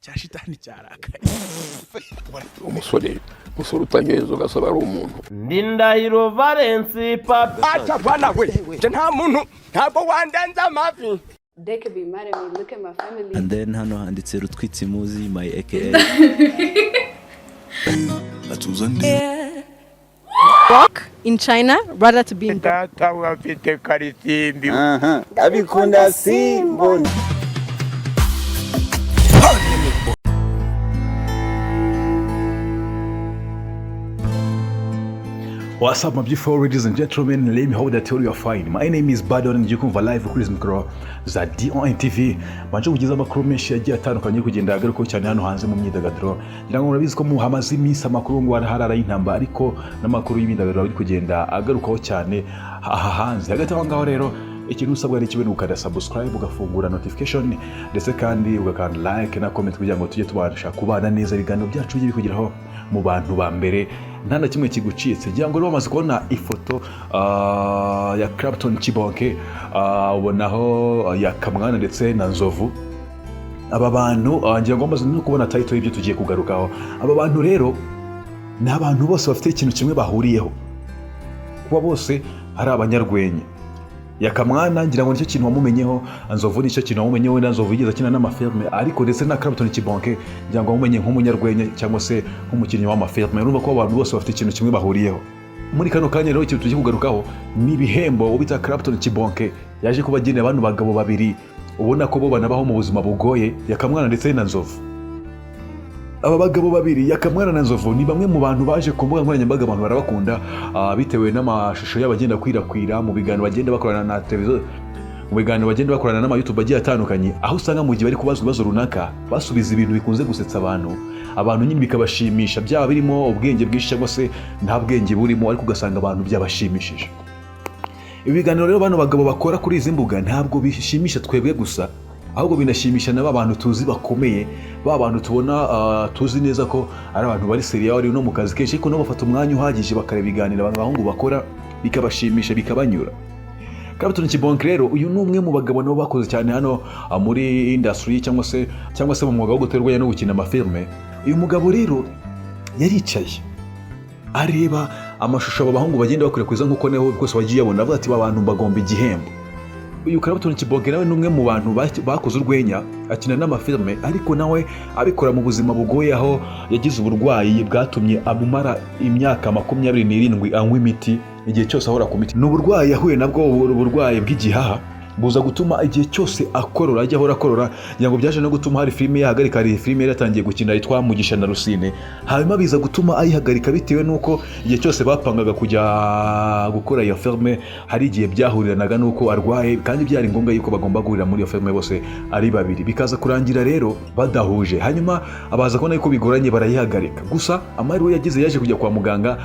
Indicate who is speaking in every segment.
Speaker 1: cya shitani cyarakaye.
Speaker 2: umusore utanyezo ugasaba ari umuntu.
Speaker 3: Ndindahiro Valence Papa.
Speaker 4: Acha bana we, nta muntu ntabwo wandanza amavi.
Speaker 5: They could be mad at me. Look at my family.
Speaker 6: And then hano handitse Rutwitsi Muzi my aka.
Speaker 7: Work in China rather to be in
Speaker 4: Data wafite karisimbi.
Speaker 8: Abikunda simbo.
Speaker 1: What's up my beautiful ladies and gentlemen, let me hope that you are fine. My name is Badon and Jikumva live kuri mikro za DON-TV. Banje kugiza amakuru menshi yagiye atandukanye kugenda agaruka cyane hano hanze mu myidagaduro. Ngira ngo murabizi ko mu hamaze iminsi amakuru ngo harara y'intamba ariko n'amakuru y'imyidagaduro ari kugenda agarukaho cyane aha hanze. Hagati aho ngaho rero ikintu usabwa ari kimwe ukanda subscribe ugafungura notification ndetse kandi ugakanda like na comment kugira ngo tujye tubasha kubana neza ibiganiro byacu biri kugeraho mu bantu ba mbere nta na kimwe kigucitse. Ngira ngo bamaze kubona ifoto ya Clapton Chibonke ubonaho ya Kamwana ndetse na Nzovu. Aba bantu ngira ngo bamaze no kubona title y'ibyo tugiye kugarukaho. Aba bantu rero ni abantu bose bafite ikintu kimwe bahuriyeho, kuba bose ari abanyarwenya. Ya Kamwana ngira ngo nicyo kintu wamumenyeho, Nzovu nicyo kintu wamumenyeho, na Nzovu yigeze akina n'amafilme ariko ndetse na Clapton Chibonke ngira ngo wamumenye nk'umunyarwenya cyangwa se nk'umukinnyi w'amafilme. Urumva ko abantu bose bafite ikintu kimwe bahuriyeho. Muri kano kanya rero ikintu tugiye kugarukaho ni ibihembo ubita Clapton Chibonke yaje kubagenera abantu bagabo babiri ubona ko bo banabaho mu buzima bugoye, Ya Kamwana ndetse na Nzovu. Aba bagabo babiri Ya Kamwana na Nzovu ni bamwe mu bantu baje ku mbuga nkoranyambaga abantu barabakunda bitewe n'amashusho y'abagenda kwirakwira mu biganiro bagenda bakorana na televiziyo, mu biganiro bagenda bakorana n'ama YouTube agiye atandukanye, aho usanga mu gihe bari kubazwa ibibazo runaka basubiza ibintu bikunze gusetsa abantu nyine bikabashimisha, byaba birimo ubwenge bwinshi cyangwa se nta bwenge burimo ariko ugasanga abantu byabashimishije. Ibi biganiro rero bano bagabo bakora kuri izi mbuga ntabwo bishimisha twebwe gusa, ahubwo binashimisha n'aba bantu tuzi bakomeye, ba bantu tubona tuzi neza ko ari abantu bari seriya bari no mu kazi kenshi ariko no bafata umwanya uhagije bakareba ibiganiro abantu bahungu bakora bikabashimisha bikabanyura. Clapton Chibonke rero uyu ni umwe mu bagabo nabo bakoze cyane hano muri industry cyangwa se mu mwuga wo guterwa no gukina amafilme. Uyu mugabo rero yaricaye areba amashusho aba bahungu bagenda bakwirakwiza nk'uko neho rwose wagiye abona avuga ati abantu bagomba igihembo. Uyu Clapton Chibonke nawe numwe mu bantu bakoze urwenya akina n'amafilme ariko nawe abikora mu buzima bugoye, aho yagize uburwayi bwatumye amumara imyaka 27 anywa imiti igihe cyose ahora ku miti. N'uburwayi yahuye nabwo, uburwayi bw'igihaha buza gutuma igihe cyose akorora ajya ahora akorora. Yango byaje no gutuma hari filime yahagarika, hari filime yaratangiye gukina yitwa Mugisha na Rusine, hanyuma biza gutuma ayihagarika bitewe nuko igihe cyose bapangaga kujya gukora iyo filime hari igihe byahuriranaga nuko arwaye kandi byari ngombwa yuko bagomba guhurira muri iyo filime bose ari babiri, bikaza kurangira rero badahuje. Hanyuma abaza kubona yuko bigoranye barayihagarika. Gusa amahirwe yagize yaje kujya kwa muganga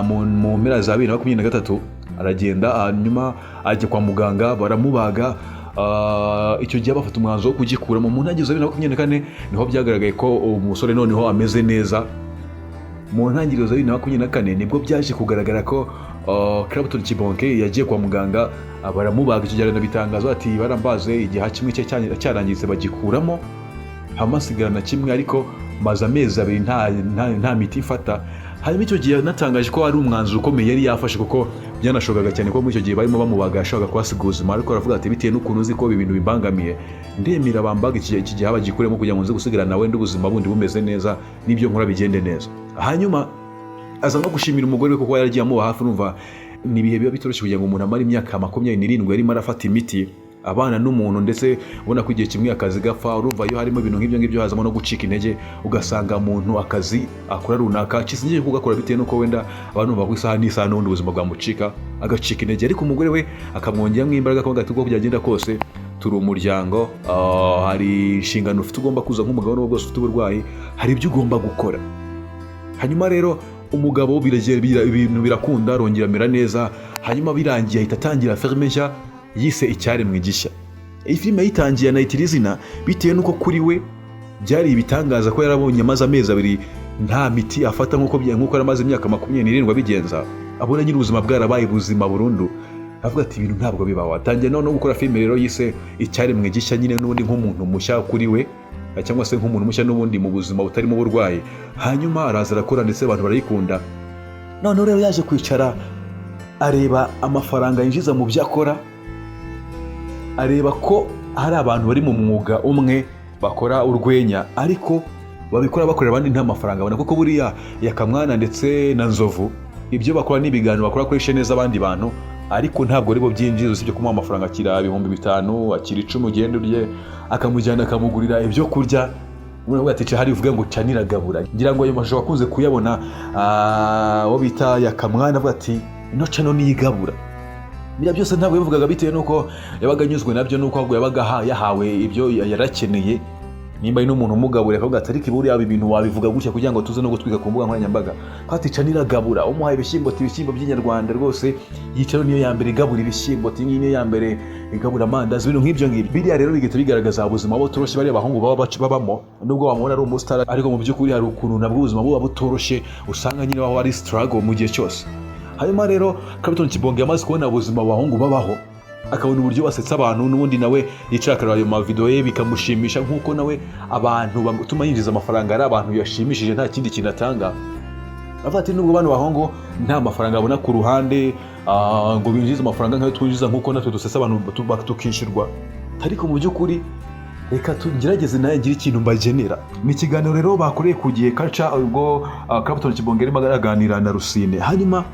Speaker 1: mu mpera za 2023 aragenda, hanyuma ajya kwa muganga baramubaga. Icyo gihe bafata umwanzuro wo kugikura mu ntangiriro za 2024 niho byagaragaye ko umusore noneho ameze neza. Mu ntangiriro za 2024 nibwo byaje kugaragara ko Clapton Chibonke yagiye kwa muganga baramubaga. Icyo gihe bitangaza ati barambaze igihe kimwe cyarangiritse bagikuramo hamasigarana kimwe ariko maze amezi 2 nta miti ifata. Hanyuma icyo gihe natangaje ko ari umwanzuro ukomeye yari yafashe kuko byanashogaga cyane ko muri icyo gihe barimo bamubaga ashaka kwasiga ubuzima, ariko aravuga ati bitewe n'ukuntu uzi ko ibi bintu bibangamiye ndemera bambaga iki gihe bagikuremo kugira ngo nze gusigarana nawe n'ubuzima bundi bumeze neza n'ibyo nkora bigende neza. Hanyuma aza no gushimira umugore we kuko yaragiye amuba hafi. Numva ni ibihe biba bitoroshye kugira ngo umuntu amare imyaka 27 yarimo arafata imiti abana n'umuntu ndetse ubona ko igihe kimwe akazi gapfa. Urumva iyo harimo ibintu nk'ibyo hazamo no gucika intege, ugasanga umuntu akazi akora runaka kisingiye kugakora bitewe nuko wenda abantu bakwisaha n'isaha n'undi ubuzima bwamucika agacika intege, ariko umugore we akamwongeramo imbaraga akavuga ati uko byagenda kose turi umuryango, hari inshingano ufite ugomba kuza nk'umugabo n'ubwo bwose ufite uburwayi hari ibyo ugomba gukora. Hanyuma rero umugabo ibintu birakunda arongera amera neza. Hanyuma birangiye ahita atangira filime nshya yise Icyaremwe Gishya. Iyi filime yitangiye anayitira izina bitewe nuko kuri we byari ibitangaza ko yarabonye amaze amezi 2 nta miti afata nk'uko yaramaze imyaka 27 abigenza, abona nyiri ubuzima bwarabaye buzima burundu. Avuga ati ibintu ntabwo bibaho. Atangiye no gukora filime rero yise Icyaremwe Gishya nyine n'undi nk'umuntu mushya kuri we cyangwa se nk'umuntu mushya n'ubundi mu buzima butarimo uburwayi, hanyuma araza arakora ndetse abantu barayikunda. Noneho rero yaje kwicara areba amafaranga yinjiza mu byo akora, areba ko hari abantu bari mu mwuga umwe bakora urwenya ariko babikora bakorera abandi nta mafaranga babona, kuko buriya Yakamwana ndetse na Nzovu ibyo bakora n'ibiganiro bakora kuri chaîne z'abandi bantu, ariko ntabwo aribo byinjiza, usibye kumuha amafaranga akira 5,000 akira 10 ugenda urye, akamujyana akamugurira ibyo kurya. Umuntu ati hari uvuga ngo canira gabura, ngira ngo ayo mashusho wakunze kuyabona wo bita Yakamwana avuga ati ino cano niyigabura. Bira byose ntabwo yavugaga bitewe nuko yabaga anyuzwe nabyo, nuko ahubwo yabaga yahawe ibyo yarakeneye. Nimba ino umuntu umugabura akavuga ati ariko buriya ibintu wabivuga gutya kugira ngo tuze no gutwika ku mbuga nkoranyambaga, ati canira gabura, umuhaye ibishyimbo by'inyarwanda rwose, yicaro niyo ya mbere igabura ibishyimbo, niyo ya mbere igabura amandazi, ibintu nk'ibyo ngibyo. Biriya rero bigahita bigaragaza ubuzima butoroshye bariya bahungu baba babamo, nubwo wamubona ari umustar ariko mu by'ukuri hari ukuntu nabwo ubuzima buba butoroshye, usanga nyine baho ari struggle mu gihe cyose. Hanyuma rero Clapton Kibonge yamaze kubona ubuzima abahungu babaho, akabona uburyo basetsa abantu, n'ubundi nawe yicara akareba ayo mavideo ye bikamushimisha, nk'uko nawe abantu batuma yinjiza amafaranga ari abantu yashimishije nta kindi kintu atanga. Avuga ati nubwo bano bahungu nta mafaranga abona ku ruhande ngo binjize amafaranga nk'ayo twinjiza, nk'uko natwe dusetsa abantu tukishyurwa, ariko mu by'ukuri reka tugerageze nawe ngire ikintu mbagenera. Ni ikiganiro rero bakoreye ku Gihe Culture, ubwo Clapton Kibonge arimo araganira na Rusine, hanyuma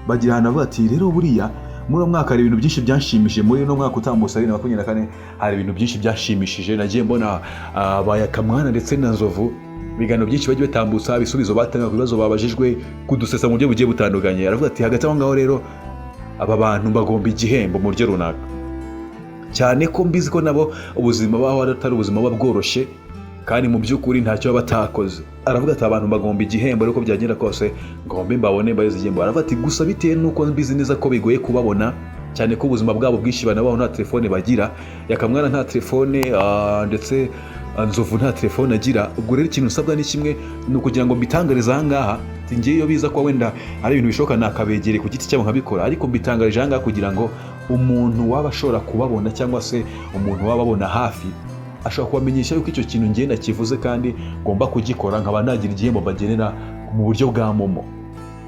Speaker 1: bagira ahantu avuga ati rero buriya muri uno mwaka hari ibintu byinshi byanshimishije, muri uno mwaka utambutse 2024 hari ibintu byinshi byashimishije. Nagiye mbona ba Yakamwana ndetse na Nzovu ibiganiro byinshi bagiye batambutsa, ibisubizo batanga ku bibazo babajijwe, kudusesa mu buryo bugiye butandukanye. Aravuga ati hagati aho ngaho rero aba bantu bagomba igihembo mu buryo runaka, cyane ko mbizi ko nabo ubuzima baho atari ubuzima buba bworoshye kandi mu by'ukuri ntacyo baba batakoze. Aravuga ati abantu bagomba igihembo ariko byagenda kose ngombe mbabone mbaye igihembo. Aravuga ati gusa bitewe nuko mbizi neza ko bigoye kubabona, cyane ko ubuzima bwabo bwinshi banabaho nta telefone bagira, Yakamwana nta telefone ndetse Nzovu nta telefone agira. Ubwo rero ikintu usabwa ni kimwe, ni ukugira ngo mbitangarize aha ngaha, ngiye iyo biza ko wenda ari ibintu bishoboka nakabegere ku giti cyabo nkabikora, ariko mbitangarije aha ngaha kugira ngo umuntu waba ashobora kubabona cyangwa se umuntu waba abona hafi ashobora kubamenyesha yuko icyo kintu ngenda kivuze kandi ngomba kugikora, nkaba nagira igihembo bagenera mu buryo bwa momo.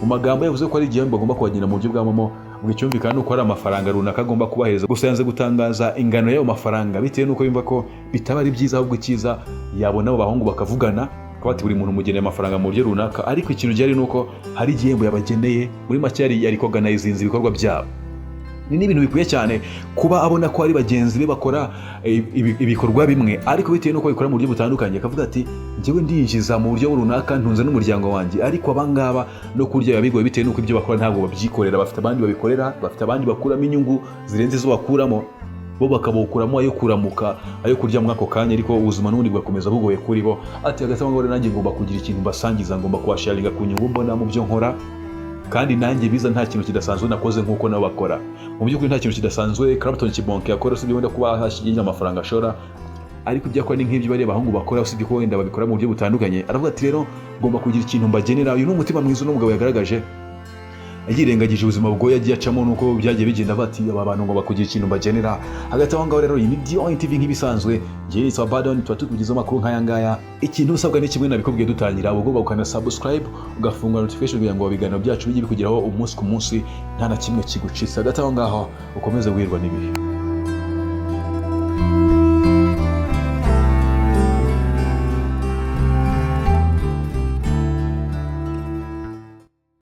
Speaker 1: Mu magambo yavuze ko ari igihembo bagomba kubagenera mu buryo bwa momo, bw'icyumvikana nuko ari amafaranga runaka agomba kubahereza. Gusa yanze gutangaza ingano y'ayo mafaranga bitewe nuko yumva ko bitaba ari byiza, ahubwo icyiza yabona abo bahungu bakavugana, bati buri muntu umugeneye amafaranga mu buryo runaka, ariko ikintu gihari nuko hari igihembo yabageneye. Muri make yari organizinze ibikorwa byabo. Ni ibintu bikwiye cyane kuba abona ko ari bagenzi be bakora ibikorwa bimwe, ariko bitewe nuko bikora mu buryo butandukanye. Akavuga ati njyewe ndinjiza mu buryo runaka ntunze n'umuryango wanjye, ariko abangaba no kurya bigoye bitewe nuko ibyo bakora ntabwo babyikorera, bafite abandi babikorera, bafite abandi bakuramo inyungu zirenze izo bakuramo, bo bakabukuramo ayo kuramuka, ayo kurya muri ako kanya, ariko ubuzima n'ubundi bugakomeza bugoye kuri bo. Ati hagati aho nanjye ngomba kugira ikintu mbasangiza, ngomba kubasharinga ku nyungu mbona mu byo nkora, kandi nanjye biza nta kintu kidasanzwe nakoze nk'uko nabo bakora. Mu by'ukuri nta kintu kidasanzwe Clapton Kibonge yakora, usibye wenda kuba hashyiriye amafaranga ashora, ariko ibyo akora ni nk'ibyo bari abahungu bakora, usibye ko wenda babikora mu buryo butandukanye. Aravuga ati rero ngomba kugira ikintu mbagenera. Uyu ni umutima mwiza n'umugabo yagaragaje, yirengagije ubuzima bugoye yagiye acamo nuko byagiye bigenda. Bati aba bantu ngomba kugira ikintu mbagenera. Hagati aho ngaho rero iyi ni DONTV nk'ibisanzwe, ngiye nitwa Badon, tuba tukugezaho amakuru nk'aya ngaya. Ikintu usabwa ni kimwe nabikubwiye dutangira, ugomba gukanda subscribe, ugafunga notification kugira ngo ibiganiro byacu bijye bikugeraho umunsi ku munsi nta na kimwe kigucitse. Hagati aho ngaho ukomeze guhirwa n'ibihe.